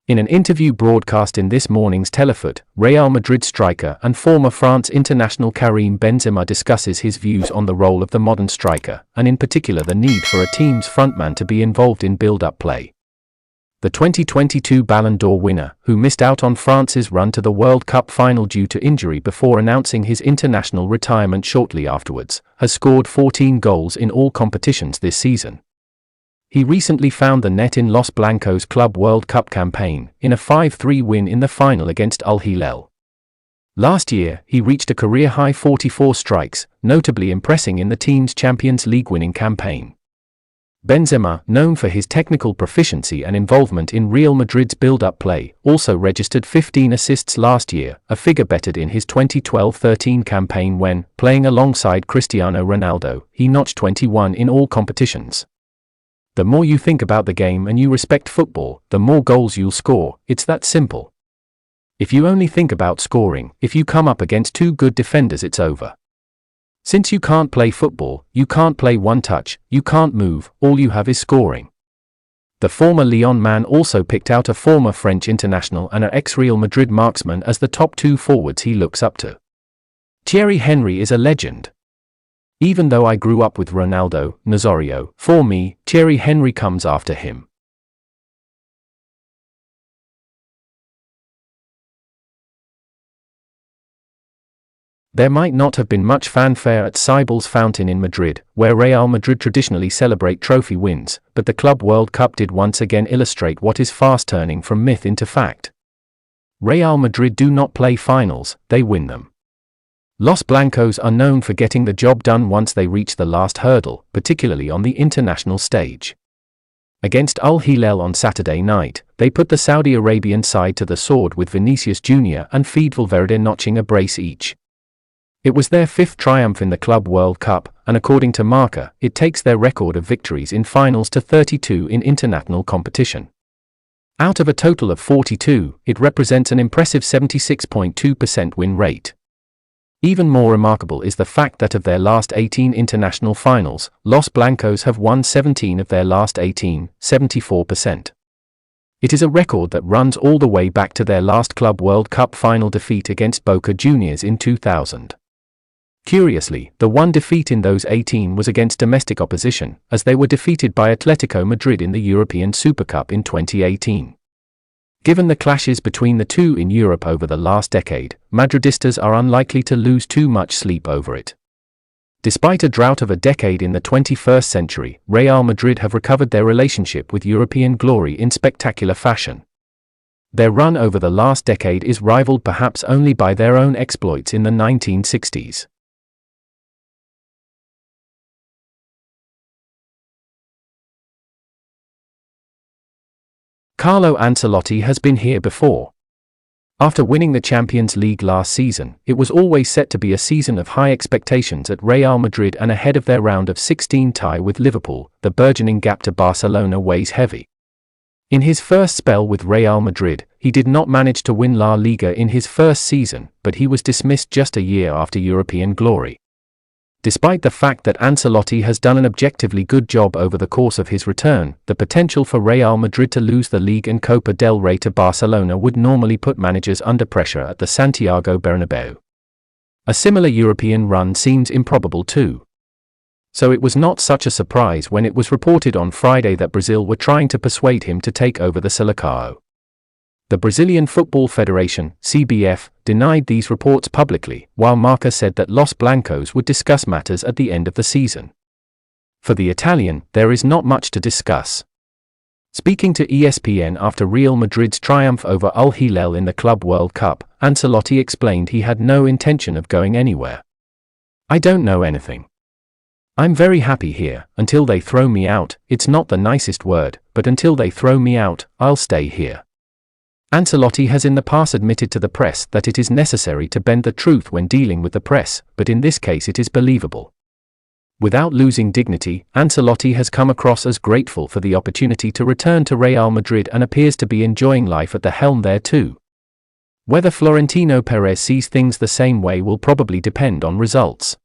In an interview broadcast in this morning's Telefoot, Real Madrid striker and former France international Karim Benzema discusses his views on the role of the modern striker, and in particular the need for a team's frontman to be involved in build-up play. The 2022 Ballon d'Or winner, who missed out on France's run to the World Cup final due to injury before announcing his international retirement shortly afterwards, has scored 14 goals in all competitions this season. He recently found the net in Los Blancos' Club World Cup campaign, in a 5-3 win in the final against Hilal. Last year, he reached a career-high 44 strikes, notably impressing in the team's Champions League winning campaign. Benzema, known for his technical proficiency and involvement in Real Madrid's build-up play, also registered 15 assists last year, a figure bettered in his 2012-13 campaign when, playing alongside Cristiano Ronaldo, he notched 21 in all competitions. The more you think about the game and you respect football, the more goals you'll score. It's that simple. If you only think about scoring, if you come up against two good defenders, it's over. Since you can't play football, you can't play one touch, you can't move, all you have is scoring. The former Lyon man also picked out a former French international and an ex-Real Madrid marksman as the top two forwards he looks up to. Thierry Henry is a legend. Even though I grew up with Ronaldo, Nazario, for me, Thierry Henry comes after him. There might not have been much fanfare at Cibel's Fountain in Madrid, where Real Madrid traditionally celebrate trophy wins, but the Club World Cup did once again illustrate what is fast turning from myth into fact. Real Madrid do not play finals, they win them. Los Blancos are known for getting the job done once they reach the last hurdle, particularly on the international stage. Against Hilal on Saturday night, they put the Saudi Arabian side to the sword with Vinicius Jr and Valverde notching a brace each. It was their fifth triumph in the Club World Cup, and according to Marca, it takes their record of victories in finals to 32 in international competition. Out of a total of 42, it represents an impressive 76.2% win rate. Even more remarkable is the fact that of their last 18 international finals, Los Blancos have won 17 of their last 18, 74%. It is a record that runs all the way back to their last Club World Cup final defeat against Boca Juniors in 2000. Curiously, the one defeat in those 18 was against domestic opposition, as they were defeated by Atletico Madrid in the European Super Cup in 2018. Given the clashes between the two in Europe over the last decade, Madridistas are unlikely to lose too much sleep over it. Despite a drought of a decade in the 21st century, Real Madrid have recovered their relationship with European glory in spectacular fashion. Their run over the last decade is rivaled perhaps only by their own exploits in the 1960s. Carlo Ancelotti has been here before. After winning the Champions League last season, it was always set to be a season of high expectations at Real Madrid, and ahead of their round of 16 tie with Liverpool, the burgeoning gap to Barcelona weighs heavy. In his first spell with Real Madrid, he did not manage to win La Liga in his first season, but he was dismissed just a year after European glory. Despite the fact that Ancelotti has done an objectively good job over the course of his return, the potential for Real Madrid to lose the league and Copa del Rey to Barcelona would normally put managers under pressure at the Santiago Bernabeu. A similar European run seems improbable too. So it was not such a surprise when it was reported on Friday that Brazil were trying to persuade him to take over the Seleção. The Brazilian Football Federation, CBF, denied these reports publicly, while Marca said that Los Blancos would discuss matters at the end of the season. For the Italian, there is not much to discuss. Speaking to ESPN after Real Madrid's triumph over Hilal in the Club World Cup, Ancelotti explained he had no intention of going anywhere. "I don't know anything. I'm very happy here, until they throw me out. It's not the nicest word, but until they throw me out, I'll stay here." Ancelotti has in the past admitted to the press that it is necessary to bend the truth when dealing with the press, but in this case it is believable. Without losing dignity, Ancelotti has come across as grateful for the opportunity to return to Real Madrid and appears to be enjoying life at the helm there too. Whether Florentino Perez sees things the same way will probably depend on results.